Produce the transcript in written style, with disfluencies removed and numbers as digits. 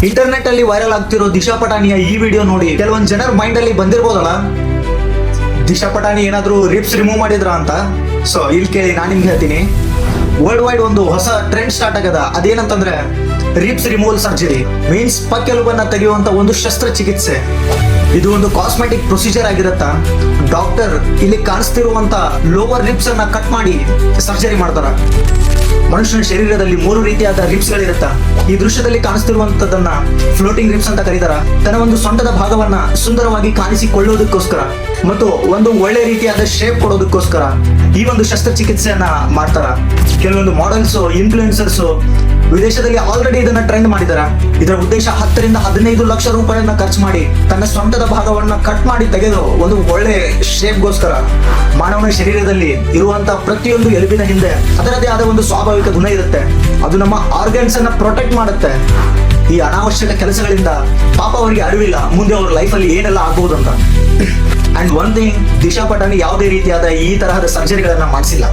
Internet ಅಲ್ಲಿ viral ಆಗ್ತಿರೋ ದಿಶಾ ಪಟಾಣಿಯ ಈ ವಿಡಿಯೋ ನೋಡಿ ಕೆಲವೊಂದು ಜನರ ಮೈಂಡ್ ಅಲ್ಲಿ ಬಂದಿರಬಹುದಲ್ಲ, ದಿಶಾ ಪಟಾಣಿ ಏನಾದ್ರೂ ರಿಪ್ಸ್ ರಿಮೂವ್ ಮಾಡಿದ್ರ ಅಂತ. ಸೊ ಇಲ್ಲಿ ಕೇಳಿ, ನಾನು ನಿಮ್ಗೆ ಹೇಳ್ತೀನಿ, ವರ್ಲ್ಡ್ ವೈಡ್ ಒಂದು ಹೊಸ ಟ್ರೆಂಡ್ ಸ್ಟಾರ್ಟ್ ಆಗದ. ಅದೇನಂತಂದ್ರೆ ರಿಪ್ಸ್ ರಿಮೂವಲ್ ಸರ್ಜರಿ, ಮೀನ್ಸ್ ಪಕ್ಕೆಲುಬನ್ನ ತೆಗೆಯುವಂತ ಒಂದು ಶಸ್ತ್ರಚಿಕಿತ್ಸೆ. ಇದು ಒಂದು ಕಾಸ್ಮೆಟಿಕ್ ಪ್ರೊಸೀಜರ್ ಆಗಿರತ್ತ. ಡಾಕ್ಟರ್ ಇಲ್ಲಿ ಕಾಣಿಸ್ತಿರುವಂತ ಲೋವರ್ ರಿಪ್ಸ್ ಅನ್ನ ಕಟ್ ಮಾಡಿ ಸರ್ಜರಿ ಮಾಡ್ತಾರ. ಮನುಷ್ಯನ ಶರೀರದಲ್ಲಿ 3 ರೀತಿಯಾದ ರಿಪ್ಸ್ ಗಳಿರುತ್ತ. ಈ ದೃಶ್ಯದಲ್ಲಿ ಕಾಣಿಸ್ತಿರುವಂತದನ್ನ ಫ್ಲೋಟಿಂಗ್ ರಿಪ್ಸ್ ಅಂತ ಕರೀತಾರ. ತನ್ನ ಒಂದು ಸೊಂಟದ ಭಾಗವನ್ನ ಸುಂದರವಾಗಿ ಕಾಣಿಸಿಕೊಳ್ಳೋದಕ್ಕೋಸ್ಕರ ಮತ್ತು ಒಂದು ಒಳ್ಳೆ ರೀತಿಯಾದ ಶೇಪ್ ಕೊಡೋದಕ್ಕೋಸ್ಕರ ಈ ಒಂದು ಶಸ್ತ್ರಚಿಕಿತ್ಸೆಯನ್ನ ಮಾಡ್ತಾರ. ಕೆಲವೊಂದು ಮಾಡೆಲ್ಸ್, ಇನ್ಫ್ಲೂಯೆನ್ಸರ್ಸ್ ವಿದೇಶದಲ್ಲಿ ಆಲ್ರೆಡಿ ಇದನ್ನ ಟ್ರೆಂಡ್ ಮಾಡಿದಾರ. ಇದರ ಉದ್ದೇಶ 10 ರಿಂದ 15 ಲಕ್ಷ ರೂಪಾಯಿಯನ್ನ ಖರ್ಚು ಮಾಡಿ ತನ್ನ ಸೊಂಟದ ಭಾಗವನ್ನ ಕಟ್ ಮಾಡಿ ತೆಗೆದು ಒಂದು ಒಳ್ಳೆ ಶೇಪ್ಗೋಸ್ಕರ. ಮಾನವನ ಶರೀರದಲ್ಲಿ ಇರುವಂತಹ ಪ್ರತಿಯೊಂದು ಎಲುಬಿನ ಹಿಂದೆ ಅದರದೇ ಆದ ಒಂದು ಸ್ವಾಭಾವಿಕ ಗುಣ ಇರುತ್ತೆ. ಅದು ನಮ್ಮ ಆರ್ಗನ್ಸ್ ಅನ್ನ ಪ್ರೊಟೆಕ್ಟ್ ಮಾಡುತ್ತೆ. ಈ ಅನಾವಶ್ಯಕ ಕೆಲಸಗಳಿಂದ ಪಾಪ ಅವರಿಗೆ ಅರಿವಿಲ್ಲ ಮುಂದೆ ಅವ್ರ ಲೈಫ್ ಅಲ್ಲಿ ಏನೆಲ್ಲ ಆಗ್ಬಹುದು ಅಂತ. And one thing, Disha Patani ಯಾವುದೇ ರೀತಿಯಾದ ಈ ತರಹದ ಸರ್ಜರಿಗಳನ್ನ ಮಾಡಿಸಿಲ್ಲ.